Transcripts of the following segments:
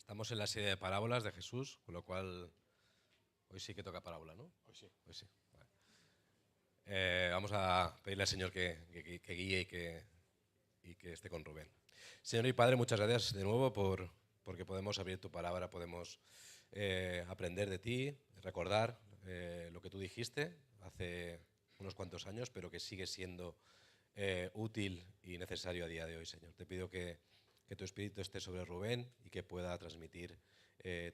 Estamos en la serie de parábolas de Jesús, con lo cual hoy sí que toca parábola, ¿no? Hoy sí. Hoy sí. Vale. Vamos a pedirle al Señor que guíe y que esté con Rubén. Señor y Padre, muchas gracias de nuevo porque podemos abrir tu palabra, podemos aprender de ti, recordar lo que tú dijiste hace unos cuantos años, pero que sigue siendo útil y necesario a día de hoy, Señor. Te pido que tu Espíritu esté sobre Rubén y que pueda transmitir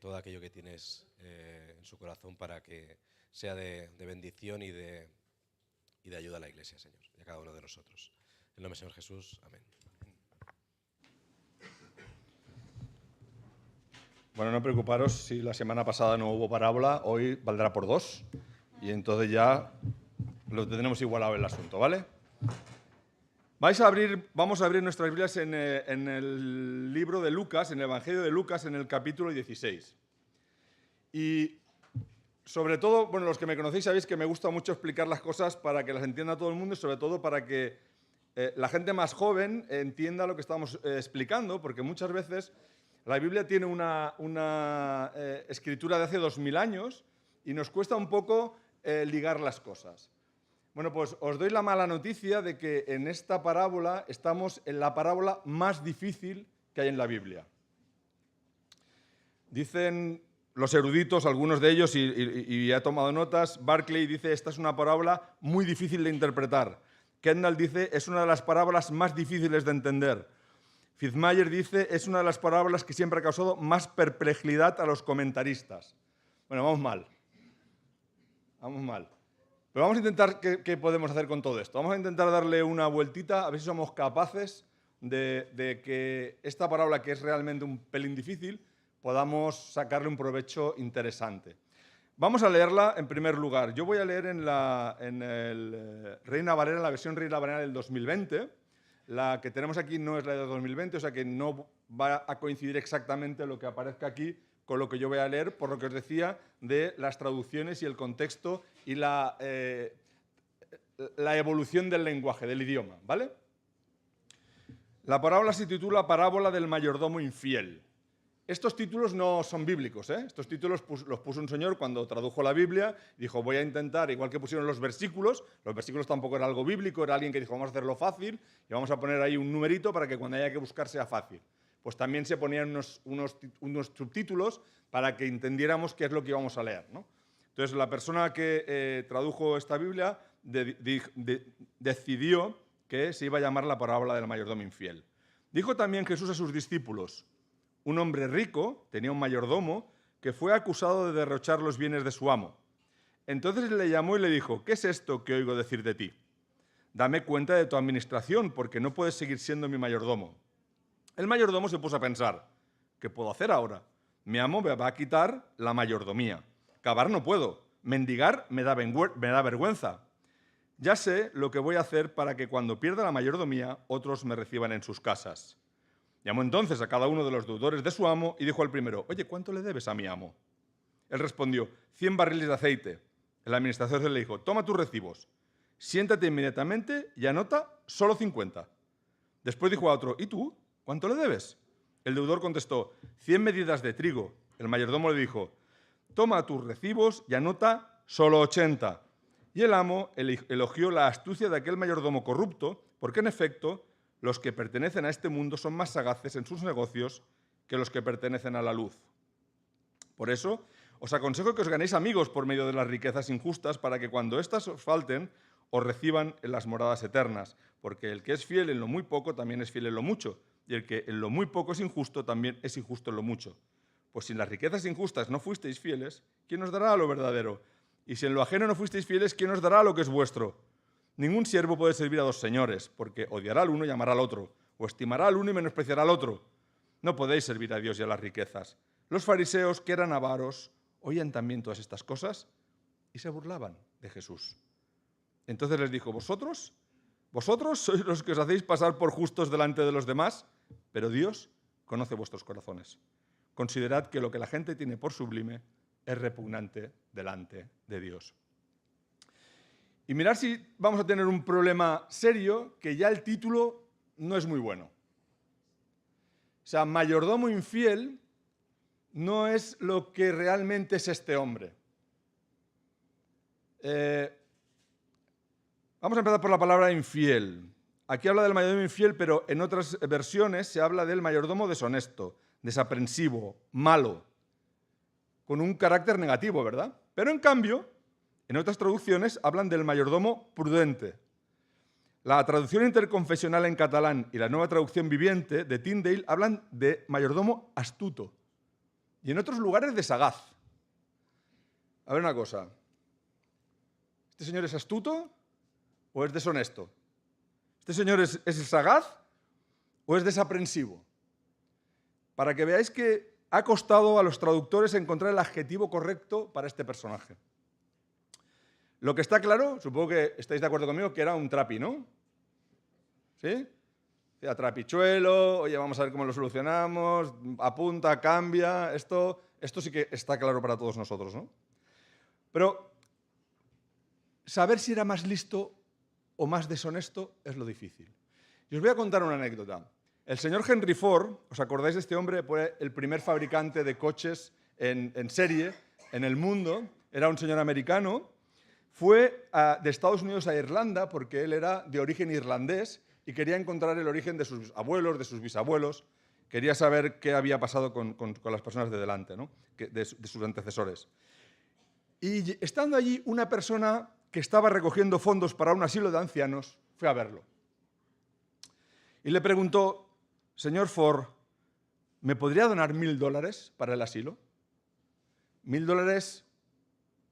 todo aquello que tienes en su corazón para que sea de bendición y de ayuda a la Iglesia, Señor, y a cada uno de nosotros. En el nombre del Señor Jesús. Amén. Bueno, no preocuparos si la semana pasada no hubo parábola, hoy valdrá por 2 y entonces ya lo tendremos igualado el asunto, ¿vale? Vamos a abrir nuestras Biblias en el libro de Lucas, en el Evangelio de Lucas, en el capítulo 16. Y sobre todo, bueno, los que me conocéis sabéis que me gusta mucho explicar las cosas para que las entienda todo el mundo y sobre todo para que la gente más joven entienda lo que estamos explicando, porque muchas veces la Biblia tiene una escritura de hace 2000 años y nos cuesta un poco ligar las cosas. Bueno, pues os doy la mala noticia de que en esta parábola estamos en la parábola más difícil que hay en la Biblia. Dicen los eruditos, algunos de ellos, y he tomado notas, Barclay dice, esta es una parábola muy difícil de interpretar. Kendall dice, es una de las parábolas más difíciles de entender. Fitzmayer dice, es una de las parábolas que siempre ha causado más perplejidad a los comentaristas. Bueno, vamos mal. Vamos mal. Pero vamos a intentar qué podemos hacer con todo esto. Vamos a intentar darle una vueltita, a ver si somos capaces de que esta parábola, que es realmente un pelín difícil, podamos sacarle un provecho interesante. Vamos a leerla en primer lugar. Yo voy a leer en el Reina Valera, en la versión Reina Valera del 2020. La que tenemos aquí no es la de 2020, o sea que no va a coincidir exactamente lo que aparezca aquí con lo que yo voy a leer, por lo que os decía de las traducciones y el contexto y la evolución del lenguaje, del idioma, ¿vale? La parábola se titula Parábola del mayordomo infiel. Estos títulos no son bíblicos, ¿eh? Estos títulos los puso un señor cuando tradujo la Biblia, dijo, voy a intentar, igual que pusieron los versículos tampoco era algo bíblico, era alguien que dijo, vamos a hacerlo fácil y vamos a poner ahí un numerito para que cuando haya que buscar sea fácil. Pues también se ponían unos subtítulos para que entendiéramos qué es lo que íbamos a leer, ¿no? Entonces, la persona que tradujo esta Biblia decidió que se iba a llamar la parábola del mayordomo infiel. Dijo también Jesús a sus discípulos, un hombre rico tenía un mayordomo que fue acusado de derrochar los bienes de su amo. Entonces le llamó y le dijo, ¿qué es esto que oigo decir de ti? Dame cuenta de tu administración, porque no puedes seguir siendo mi mayordomo. El mayordomo se puso a pensar, ¿qué puedo hacer ahora? Mi amo me va a quitar la mayordomía. Cavar no puedo, mendigar me da vergüenza. Ya sé lo que voy a hacer para que cuando pierda la mayordomía, otros me reciban en sus casas. Llamó entonces a cada uno de los deudores de su amo y dijo al primero, oye, ¿cuánto le debes a mi amo? Él respondió, 100 barriles de aceite. El administrador le dijo, toma tus recibos, siéntate inmediatamente y anota solo 50. Después dijo a otro, ¿y tú? ¿Cuánto le debes? El deudor contestó, 100 medidas de trigo. El mayordomo le dijo, toma tus recibos y anota solo 80. Y el amo elogió la astucia de aquel mayordomo corrupto, porque en efecto, los que pertenecen a este mundo son más sagaces en sus negocios que los que pertenecen a la luz. Por eso, os aconsejo que os ganéis amigos por medio de las riquezas injustas, para que cuando éstas os falten, os reciban en las moradas eternas. Porque el que es fiel en lo muy poco, también es fiel en lo mucho. Y el que en lo muy poco es injusto, también es injusto en lo mucho. Pues si en las riquezas injustas no fuisteis fieles, ¿quién os dará lo verdadero? Y si en lo ajeno no fuisteis fieles, ¿quién os dará lo que es vuestro? Ningún siervo puede servir a dos señores, porque odiará al uno y amará al otro, o estimará al uno y menospreciará al otro. No podéis servir a Dios y a las riquezas. Los fariseos, que eran avaros, oían también todas estas cosas y se burlaban de Jesús. Entonces les dijo, vosotros sois los que os hacéis pasar por justos delante de los demás, pero Dios conoce vuestros corazones. Considerad que lo que la gente tiene por sublime es repugnante delante de Dios. Y mirad si vamos a tener un problema serio, que ya el título no es muy bueno. O sea, mayordomo infiel no es lo que realmente es este hombre. Vamos a empezar por la palabra infiel. Aquí habla del mayordomo infiel, pero en otras versiones se habla del mayordomo deshonesto, desaprensivo, malo, con un carácter negativo, ¿verdad? Pero en cambio, en otras traducciones hablan del mayordomo prudente. La traducción interconfesional en catalán y la nueva traducción viviente de Tyndale hablan de mayordomo astuto y en otros lugares de sagaz. A ver una cosa. ¿Este señor es astuto o es deshonesto? ¿Este señor es sagaz o es desaprensivo? Para que veáis que ha costado a los traductores encontrar el adjetivo correcto para este personaje. Lo que está claro, supongo que estáis de acuerdo conmigo, que era un trapi, ¿no? ¿Sí? Era trapichuelo, oye, vamos a ver cómo lo solucionamos, apunta, cambia, esto sí que está claro para todos nosotros, ¿no? Pero saber si era más listo o más deshonesto es lo difícil. Y os voy a contar una anécdota. El señor Henry Ford, ¿os acordáis de este hombre? Fue el primer fabricante de coches en serie en el mundo. Era un señor americano. Fue de Estados Unidos a Irlanda porque él era de origen irlandés y quería encontrar el origen de sus abuelos, de sus bisabuelos. Quería saber qué había pasado con las personas de delante, ¿no? de sus antecesores. Y estando allí, una persona que estaba recogiendo fondos para un asilo de ancianos fue a verlo. Y le preguntó: señor Ford, ¿me podría donar $1000 para el asilo? $1000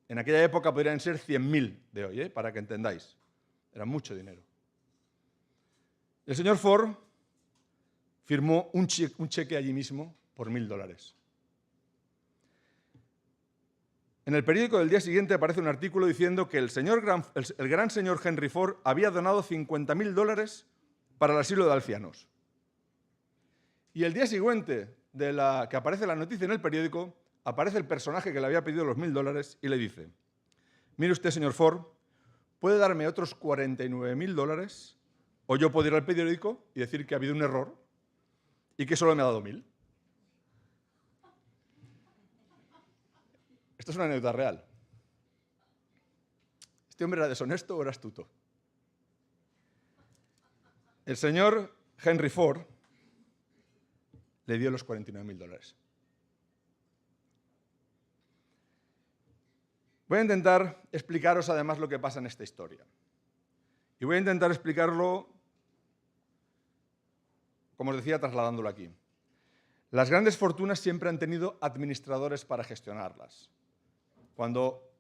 en aquella época podrían ser 100.000 de hoy, para que entendáis. Era mucho dinero. El señor Ford firmó un cheque allí mismo por $1000. En el periódico del día siguiente aparece un artículo diciendo que el gran señor Henry Ford había donado $50.000 para el asilo de ancianos. Y el día siguiente de que aparece la noticia en el periódico, aparece el personaje que le había pedido los $1000 y le dice: mire usted, señor Ford, ¿puede darme otros $49.000? O yo puedo ir al periódico y decir que ha habido un error y que solo me ha dado 1.000. Esto es una anécdota real. ¿Este hombre era deshonesto o era astuto? El señor Henry Ford le dio los $49.000. Voy a intentar explicaros además lo que pasa en esta historia. Y voy a intentar explicarlo, como os decía, trasladándolo aquí. Las grandes fortunas siempre han tenido administradores para gestionarlas. Cuando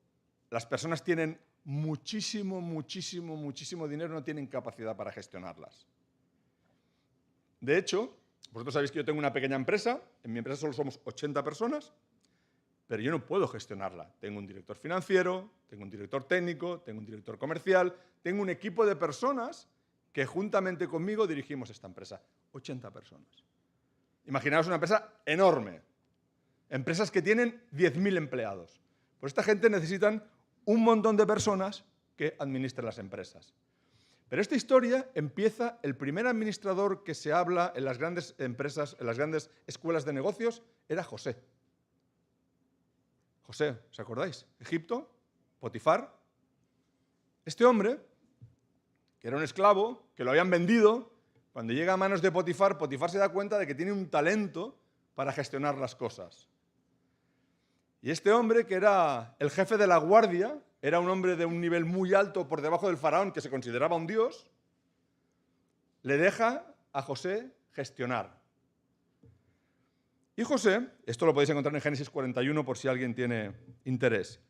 las personas tienen muchísimo dinero, no tienen capacidad para gestionarlas. De hecho, vosotros sabéis que yo tengo una pequeña empresa, en mi empresa solo somos 80 personas, pero yo no puedo gestionarla. Tengo un director financiero, tengo un director técnico, tengo un director comercial, tengo un equipo de personas que juntamente conmigo dirigimos esta empresa. 80 personas. Imaginaos una empresa enorme. Empresas que tienen 10.000 empleados. Pues esta gente necesitan un montón de personas que administren las empresas. Pero esta historia empieza, el primer administrador que se habla en las grandes empresas, en las grandes escuelas de negocios, era José. José, ¿os acordáis? Egipto, Potifar. Este hombre, que era un esclavo, que lo habían vendido, cuando llega a manos de Potifar, Potifar se da cuenta de que tiene un talento para gestionar las cosas. Y este hombre, que era el jefe de la guardia, era un hombre de un nivel muy alto por debajo del faraón, que se consideraba un dios, le deja a José gestionar. Y José, esto lo podéis encontrar en Génesis 41 por si alguien tiene interés,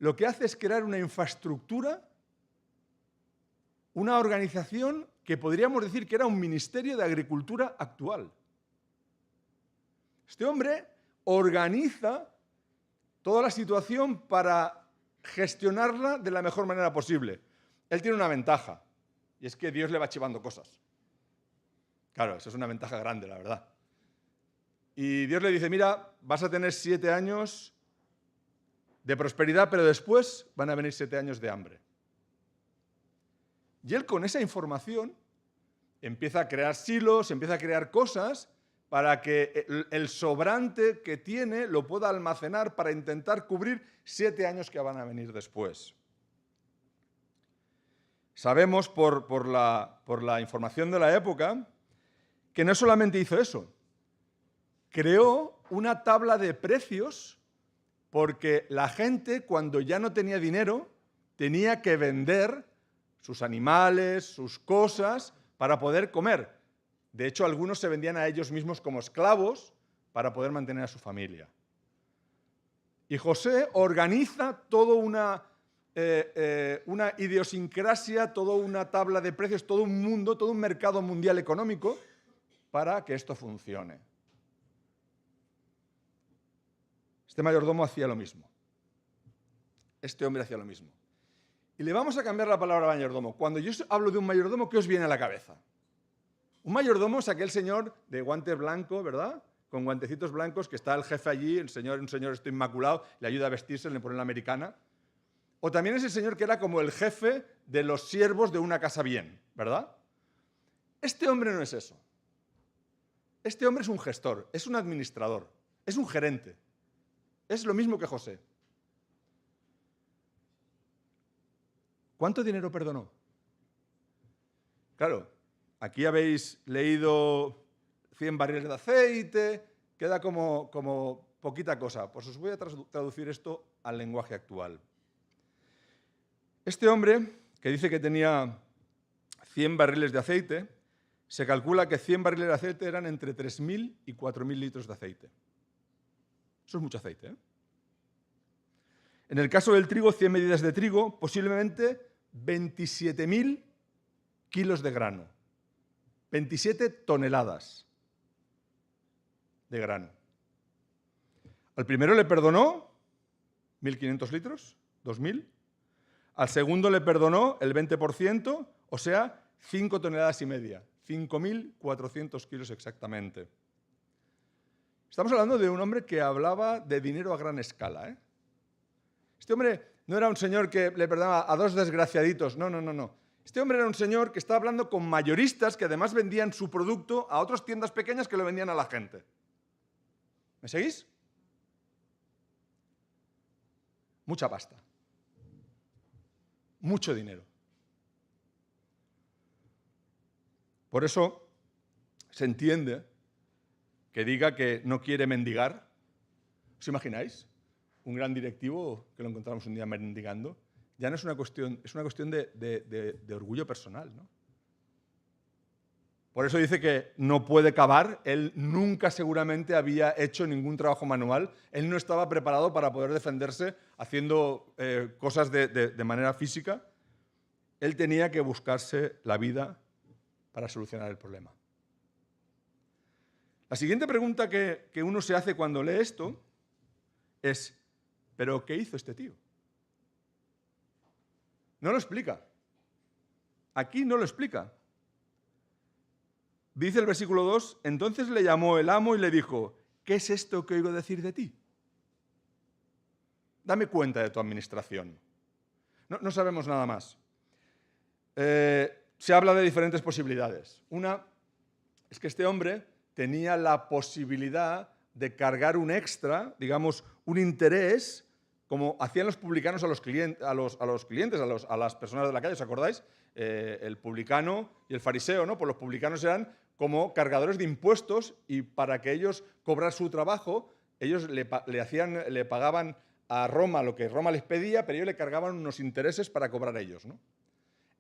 lo que hace es crear una infraestructura, una organización que podríamos decir que era un ministerio de agricultura actual. Este hombre organiza toda la situación para gestionarla de la mejor manera posible. Él tiene una ventaja, y es que Dios le va chivando cosas. Claro, eso es una ventaja grande, la verdad. Y Dios le dice: mira, vas a tener 7 años de prosperidad, pero después van a venir 7 años de hambre. Y él, con esa información, empieza a crear silos, empieza a crear cosas para que el sobrante que tiene lo pueda almacenar para intentar cubrir 7 años que van a venir después. Sabemos por la información de la época que no solamente hizo eso, creó una tabla de precios porque la gente, cuando ya no tenía dinero, tenía que vender sus animales, sus cosas, para poder comer. De hecho, algunos se vendían a ellos mismos como esclavos para poder mantener a su familia. Y José organiza toda una idiosincrasia, toda una tabla de precios, todo un mundo, todo un mercado mundial económico para que esto funcione. Este mayordomo hacía lo mismo. Este hombre hacía lo mismo. Y le vamos a cambiar la palabra mayordomo. Cuando yo hablo de un mayordomo, ¿qué os viene a la cabeza? Un mayordomo es aquel señor de guante blanco, ¿verdad? Con guantecitos blancos, que está el jefe allí, un señor esto inmaculado, le ayuda a vestirse, le pone la americana. O también es el señor que era como el jefe de los siervos de una casa bien, ¿verdad? Este hombre no es eso. Este hombre es un gestor, es un administrador, es un gerente. Es lo mismo que José. ¿Cuánto dinero perdonó? Claro, aquí habéis leído 100 barriles de aceite, queda como poquita cosa. Pues os voy a traducir esto al lenguaje actual. Este hombre, que dice que tenía 100 barriles de aceite, se calcula que 100 barriles de aceite eran entre 3.000 y 4.000 litros de aceite. Eso es mucho aceite, ¿eh? En el caso del trigo, 100 medidas de trigo, posiblemente 27.000 kilos de grano. 27 toneladas de grano. Al primero le perdonó 1.500 litros, 2.000. Al segundo le perdonó el 20%, o sea, 5 toneladas y media. 5.400 kilos exactamente. Estamos hablando de un hombre que hablaba de dinero a gran escala, ¿eh? Este hombre no era un señor que le perdonaba a dos desgraciaditos, no. Este hombre era un señor que estaba hablando con mayoristas que además vendían su producto a otras tiendas pequeñas que lo vendían a la gente. ¿Me seguís? Mucha pasta. Mucho dinero. Por eso se entiende que diga que no quiere mendigar. ¿Os imagináis? Un gran directivo que lo encontramos un día mendigando. Ya no es una cuestión, es una cuestión de orgullo personal, ¿no? Por eso dice que no puede cavar. Él nunca seguramente había hecho ningún trabajo manual. Él no estaba preparado para poder defenderse haciendo cosas de manera física. Él tenía que buscarse la vida para solucionar el problema. La siguiente pregunta que uno se hace cuando lee esto es: ¿pero qué hizo este tío? No lo explica. Aquí no lo explica. Dice el versículo 2, entonces le llamó el amo y le dijo, ¿qué es esto que oigo decir de ti? Dame cuenta de tu administración. No sabemos nada más. Se habla de diferentes posibilidades. Una es que este hombre tenía la posibilidad de cargar un extra, digamos, un interés, como hacían los publicanos a los clientes, a las personas de la calle, ¿os acordáis? El publicano y el fariseo, ¿no? Pues los publicanos eran como cargadores de impuestos y para que ellos cobraran su trabajo, ellos le pagaban a Roma lo que Roma les pedía, pero ellos le cargaban unos intereses para cobrar ellos, ¿no?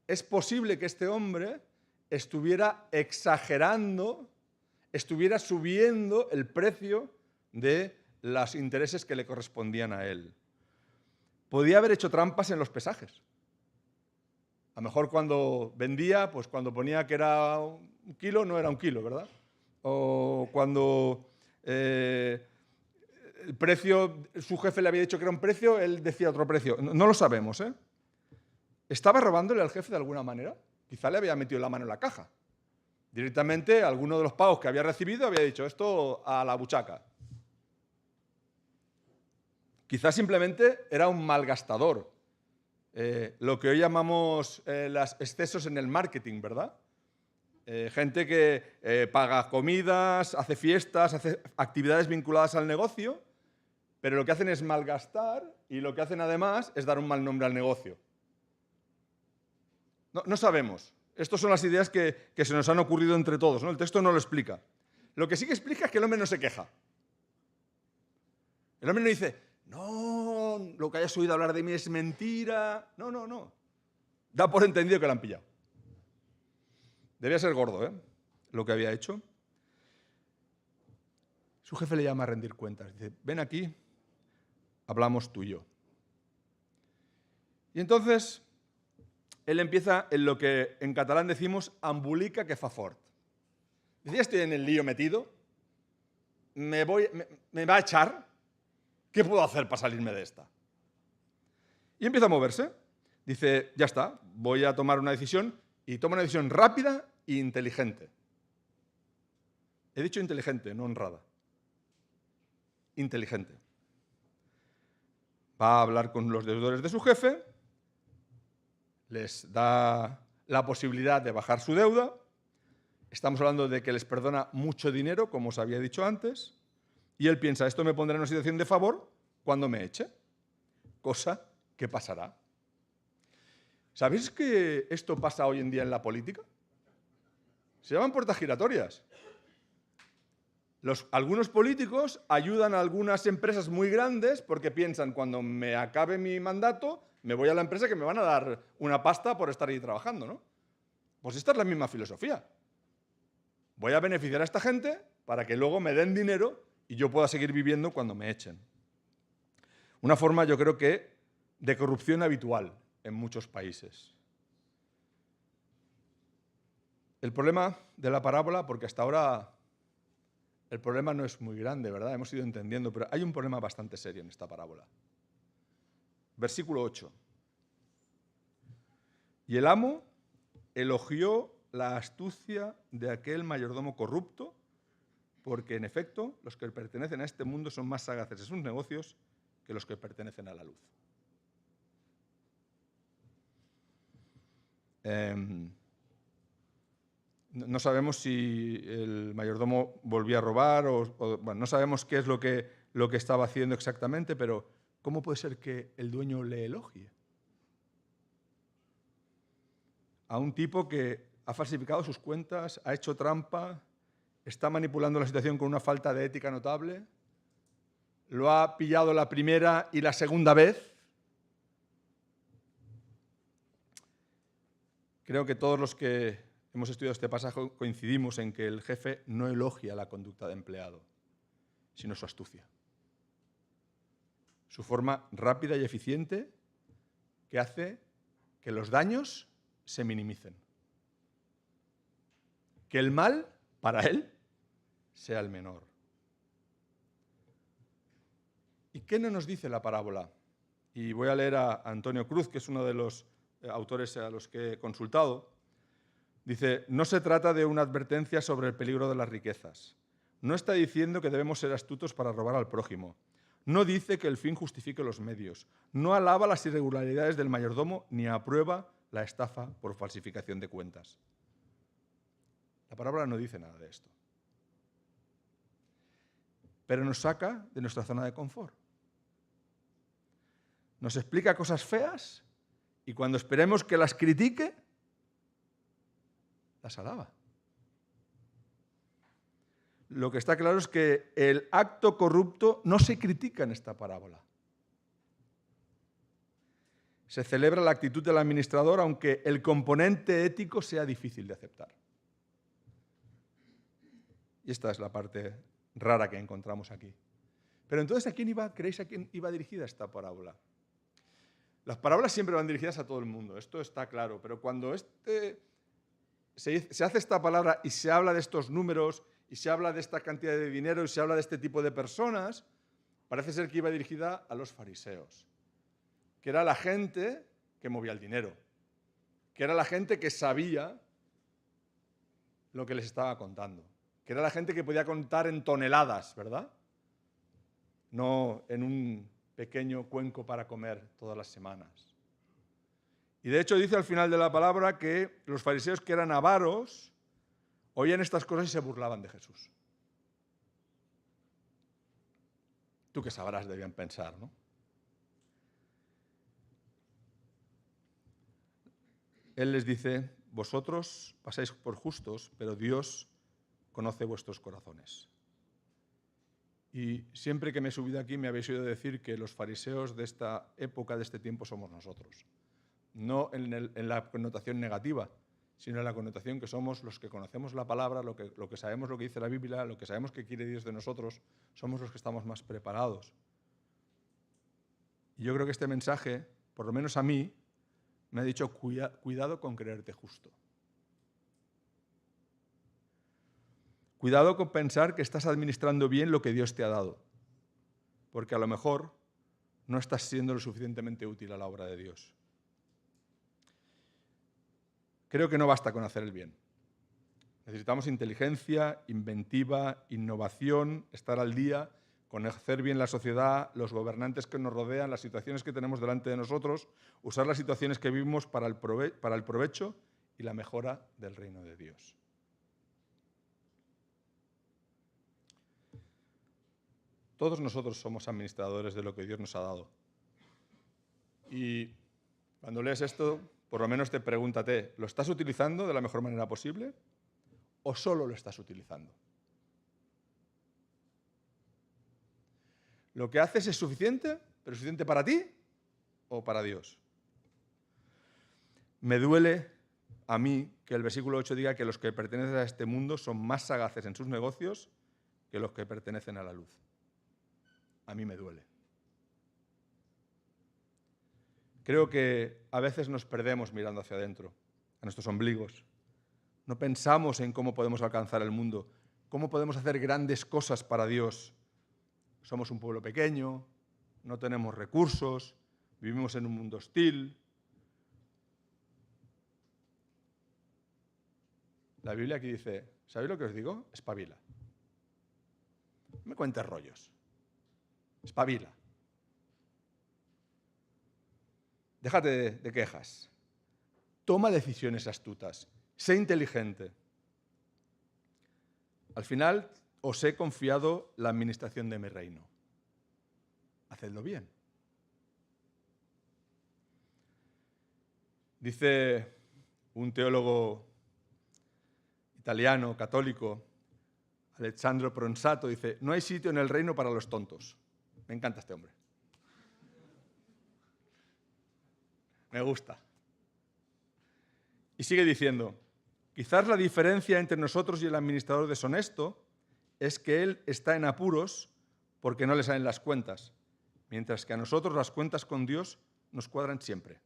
Es posible que este hombre estuviera exagerando, estuviera subiendo el precio de los intereses que le correspondían a él. Podía haber hecho trampas en los pesajes. A lo mejor cuando vendía, pues cuando ponía que era 1 kilo, no era 1 kilo, ¿verdad? O cuando el precio, su jefe le había dicho que era un precio, él decía otro precio. No lo sabemos, ¿eh? ¿Estaba robándole al jefe de alguna manera? Quizá le había metido la mano en la caja. Directamente, alguno de los pagos que había recibido había dicho esto a la buchaca. Quizá simplemente era un malgastador. Lo que hoy llamamos los excesos en el marketing, ¿verdad? Gente que paga comidas, hace fiestas, hace actividades vinculadas al negocio, pero lo que hacen es malgastar y lo que hacen además es dar un mal nombre al negocio. No sabemos. Estas son las ideas que se nos han ocurrido entre todos, ¿no? El texto no lo explica. Lo que sí que explica es que el hombre no se queja. El hombre no dice, no, lo que hayas oído hablar de mí es mentira. No. Da por entendido que lo han pillado. Debía ser gordo, ¿eh? Lo que había hecho. Su jefe le llama a rendir cuentas. Dice, ven aquí, hablamos tú y yo. Y entonces él empieza en lo que en catalán decimos embolica que fa fort. Dice, ya estoy en el lío metido, me va a echar, ¿qué puedo hacer para salirme de esta? Y empieza a moverse. Dice, ya está, voy a tomar una decisión, y toma una decisión rápida e inteligente. He dicho inteligente, no honrada. Inteligente. Va a hablar con los deudores de su jefe, les da la posibilidad de bajar su deuda. Estamos hablando de que les perdona mucho dinero, como os había dicho antes, y él piensa, esto me pondrá en una situación de favor cuando me eche, cosa que pasará. ¿Sabéis que esto pasa hoy en día en la política? Se llaman puertas giratorias. Algunos políticos ayudan a algunas empresas muy grandes porque piensan, cuando me acabe mi mandato, me voy a la empresa que me van a dar una pasta por estar ahí trabajando, ¿no? Pues esta es la misma filosofía. Voy a beneficiar a esta gente para que luego me den dinero y yo pueda seguir viviendo cuando me echen. Una forma, yo creo que, de corrupción habitual en muchos países. El problema de la parábola, porque hasta ahora el problema no es muy grande, ¿verdad? Hemos ido entendiendo, pero hay un problema bastante serio en esta parábola. Versículo 8. Y el amo elogió la astucia de aquel mayordomo corrupto, porque en efecto los que pertenecen a este mundo son más sagaces en sus negocios que los que pertenecen a la luz. No sabemos si el mayordomo volvía a robar bueno, no sabemos qué es lo que estaba haciendo exactamente, pero ¿cómo puede ser que el dueño le elogie? A un tipo que ha falsificado sus cuentas, ha hecho trampa, está manipulando la situación con una falta de ética notable, lo ha pillado la primera y la segunda vez. Creo que todos los que hemos estudiado este pasaje coincidimos en que el jefe no elogia la conducta de empleado, sino su astucia. Su forma rápida y eficiente que hace que los daños se minimicen. Que el mal, para él, sea el menor. ¿Y qué no nos dice la parábola? Y voy a leer a Antonio Cruz, que es uno de los autores a los que he consultado. Dice, no se trata de una advertencia sobre el peligro de las riquezas. No está diciendo que debemos ser astutos para robar al prójimo. No dice que el fin justifique los medios. No alaba las irregularidades del mayordomo ni aprueba la estafa por falsificación de cuentas. La parábola no dice nada de esto. Pero nos saca de nuestra zona de confort. Nos explica cosas feas y cuando esperemos que las critique, las alaba. Lo que está claro es que el acto corrupto no se critica en esta parábola. Se celebra la actitud del administrador, aunque el componente ético sea difícil de aceptar. Y esta es la parte rara que encontramos aquí. Pero entonces, ¿creéis a quién iba dirigida esta parábola? Las parábolas siempre van dirigidas a todo el mundo, esto está claro, pero cuando se hace esta palabra y se habla de estos números, y se habla de esta cantidad de dinero, y se habla de este tipo de personas, parece ser que iba dirigida a los fariseos, que era la gente que movía el dinero, que era la gente que sabía lo que les estaba contando, que era la gente que podía contar en toneladas, ¿verdad? No en un pequeño cuenco para comer todas las semanas. Y de hecho dice al final de la palabra que los fariseos, que eran avaros, oían estas cosas y se burlaban de Jesús. Tú qué sabrás, debían pensar, ¿no? Él les dice, vosotros pasáis por justos, pero Dios conoce vuestros corazones. Y siempre que me he subido aquí me habéis oído decir que los fariseos de esta época, de este tiempo, somos nosotros. No en la connotación negativa, sino en la connotación que somos los que conocemos la palabra, lo que sabemos lo que dice la Biblia, lo que sabemos que quiere Dios de nosotros, somos los que estamos más preparados. Y yo creo que este mensaje, por lo menos a mí, me ha dicho, cuidado con creerte justo. Cuidado con pensar que estás administrando bien lo que Dios te ha dado, porque a lo mejor no estás siendo lo suficientemente útil a la obra de Dios. Creo que no basta con hacer el bien. Necesitamos inteligencia, inventiva, innovación, estar al día, conocer bien la sociedad, los gobernantes que nos rodean, las situaciones que tenemos delante de nosotros, usar las situaciones que vivimos para el provecho y la mejora del reino de Dios. Todos nosotros somos administradores de lo que Dios nos ha dado. Y cuando lees esto, por lo menos te pregúntate, ¿lo estás utilizando de la mejor manera posible o solo lo estás utilizando? ¿Lo que haces es suficiente, pero suficiente para ti o para Dios? Me duele a mí que el versículo 8 diga que los que pertenecen a este mundo son más sagaces en sus negocios que los que pertenecen a la luz. A mí me duele. Creo que a veces nos perdemos mirando hacia adentro, a nuestros ombligos. No pensamos en cómo podemos alcanzar el mundo, cómo podemos hacer grandes cosas para Dios. Somos un pueblo pequeño, no tenemos recursos, vivimos en un mundo hostil. La Biblia aquí dice, ¿sabéis lo que os digo? Espabila. No me cuentes rollos. Espabila. Déjate de quejas. Toma decisiones astutas. Sé inteligente. Al final os he confiado la administración de mi reino. Hacedlo bien. Dice un teólogo italiano, católico, Alessandro Pronsato, dice, no hay sitio en el reino para los tontos. Me encanta este hombre. Me gusta. Y sigue diciendo, quizás la diferencia entre nosotros y el administrador deshonesto es que él está en apuros porque no le salen las cuentas, mientras que a nosotros las cuentas con Dios nos cuadran siempre,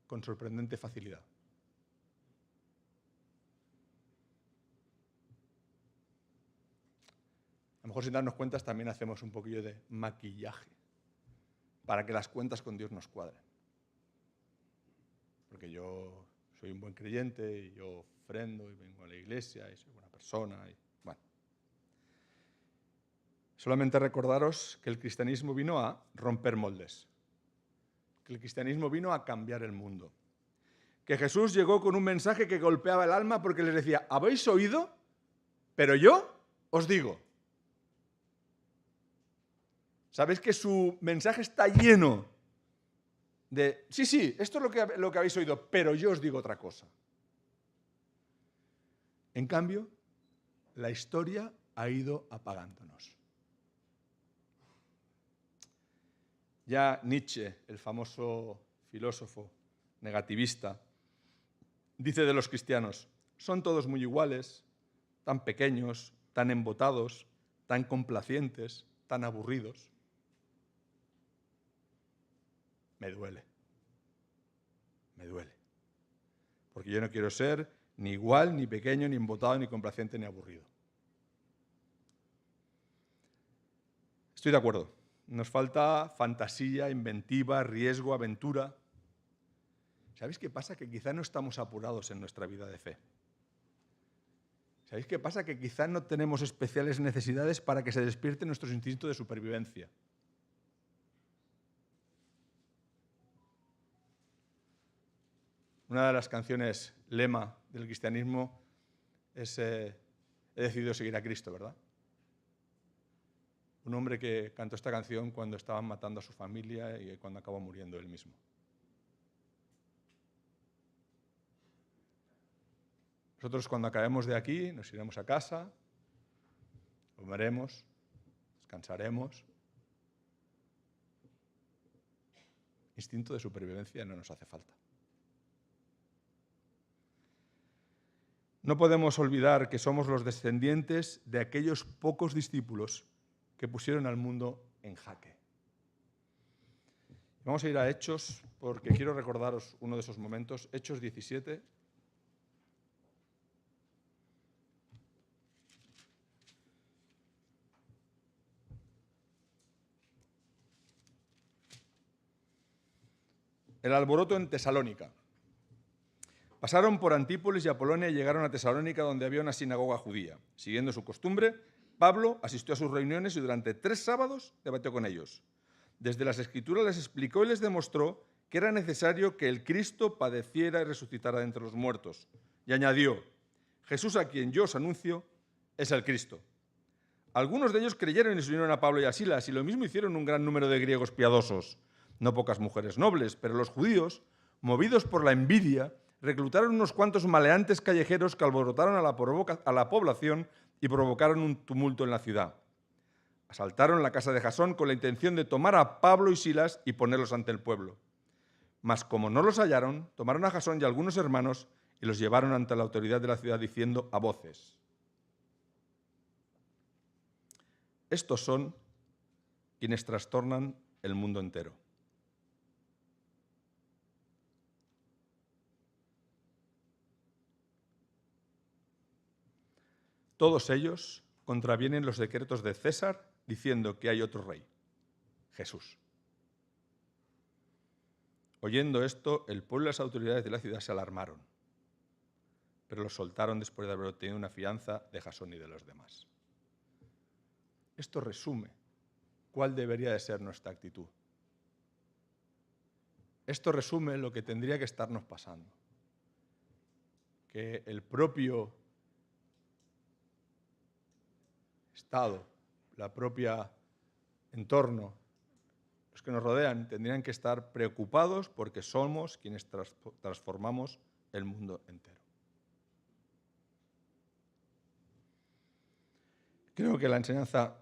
con sorprendente facilidad. A lo mejor sin darnos cuenta también hacemos un poquillo de maquillaje para que las cuentas con Dios nos cuadren. Porque yo soy un buen creyente y yo ofrendo y vengo a la iglesia y soy buena persona. Y, bueno. Solamente recordaros que el cristianismo vino a romper moldes. Que el cristianismo vino a cambiar el mundo. Que Jesús llegó con un mensaje que golpeaba el alma porque les decía, ¿habéis oído? Pero yo os digo. ¿Sabéis que su mensaje está lleno de, sí, esto es lo que habéis oído, pero yo os digo otra cosa? En cambio, la historia ha ido apagándonos. Ya Nietzsche, el famoso filósofo negativista, dice de los cristianos, son todos muy iguales, tan pequeños, tan embotados, tan complacientes, tan aburridos. Me duele. Porque yo no quiero ser ni igual, ni pequeño, ni embotado, ni complaciente, ni aburrido. Estoy de acuerdo. Nos falta fantasía, inventiva, riesgo, aventura. ¿Sabéis qué pasa? Que quizá no estamos apurados en nuestra vida de fe. ¿Sabéis qué pasa? Que quizá no tenemos especiales necesidades para que se despierte nuestro instinto de supervivencia. Una de las canciones lema del cristianismo es he decidido seguir a Cristo, ¿verdad? Un hombre que cantó esta canción cuando estaban matando a su familia y cuando acabó muriendo él mismo. Nosotros cuando acabemos de aquí nos iremos a casa, comeremos, descansaremos. Instinto de supervivencia no nos hace falta. No podemos olvidar que somos los descendientes de aquellos pocos discípulos que pusieron al mundo en jaque. Vamos a ir a Hechos, porque quiero recordaros uno de esos momentos, Hechos 17. El alboroto en Tesalónica. Pasaron por Antípolis y Apolonia y llegaron a Tesalónica, donde había una sinagoga judía. Siguiendo su costumbre, Pablo asistió a sus reuniones y durante 3 sábados debatió con ellos. Desde las Escrituras les explicó y les demostró que era necesario que el Cristo padeciera y resucitara de entre los muertos. Y añadió: Jesús, a quien yo os anuncio, es el Cristo. Algunos de ellos creyeron y se unieron a Pablo y a Silas, y lo mismo hicieron un gran número de griegos piadosos. No pocas mujeres nobles, pero los judíos, movidos por la envidia, reclutaron unos cuantos maleantes callejeros que alborotaron a la población y provocaron un tumulto en la ciudad. Asaltaron la casa de Jasón con la intención de tomar a Pablo y Silas y ponerlos ante el pueblo. Mas como no los hallaron, tomaron a Jasón y a algunos hermanos y los llevaron ante la autoridad de la ciudad diciendo a voces: estos son quienes trastornan el mundo entero. Todos ellos contravienen los decretos de César diciendo que hay otro rey, Jesús. Oyendo esto, el pueblo y las autoridades de la ciudad se alarmaron, pero los soltaron después de haber obtenido una fianza de Jasón y de los demás. Esto resume cuál debería de ser nuestra actitud. Esto resume lo que tendría que estarnos pasando. Que el propio Estado, la propia entorno, los que nos rodean, tendrían que estar preocupados porque somos quienes transformamos el mundo entero. Creo que la enseñanza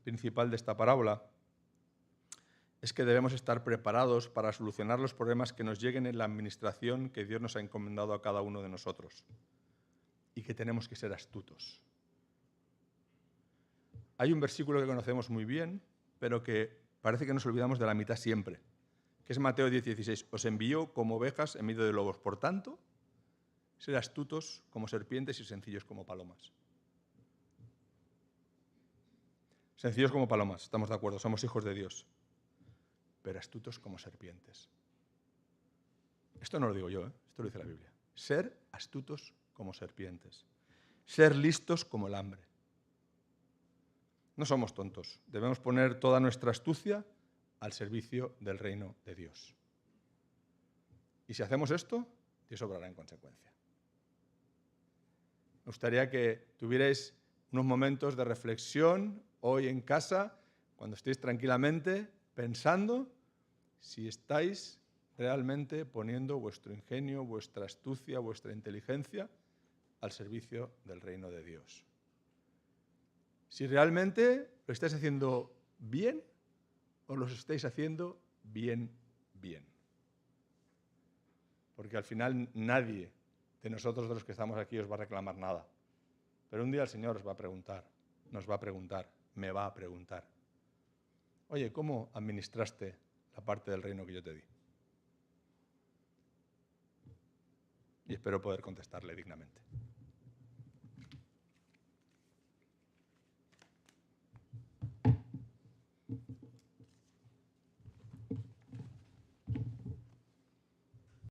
principal de esta parábola es que debemos estar preparados para solucionar los problemas que nos lleguen en la administración que Dios nos ha encomendado a cada uno de nosotros y que tenemos que ser astutos. Hay un versículo que conocemos muy bien, pero que parece que nos olvidamos de la mitad siempre, que es Mateo 10:16. Os envió como ovejas en medio de lobos. Por tanto, ser astutos como serpientes y sencillos como palomas. Sencillos como palomas, estamos de acuerdo, somos hijos de Dios, pero astutos como serpientes. Esto no lo digo yo, esto lo dice la Biblia. Ser astutos como serpientes. Ser listos como el hambre. No somos tontos, debemos poner toda nuestra astucia al servicio del reino de Dios. Y si hacemos esto, Dios obrará en consecuencia. Me gustaría que tuvierais unos momentos de reflexión hoy en casa, cuando estéis tranquilamente pensando si estáis realmente poniendo vuestro ingenio, vuestra astucia, vuestra inteligencia al servicio del reino de Dios. Si realmente lo estáis haciendo bien o lo estáis haciendo bien. Porque al final nadie de nosotros, de los que estamos aquí, os va a reclamar nada. Pero un día el Señor os va a preguntar, nos va a preguntar, me va a preguntar: oye, ¿cómo administraste la parte del reino que yo te di? Y espero poder contestarle dignamente.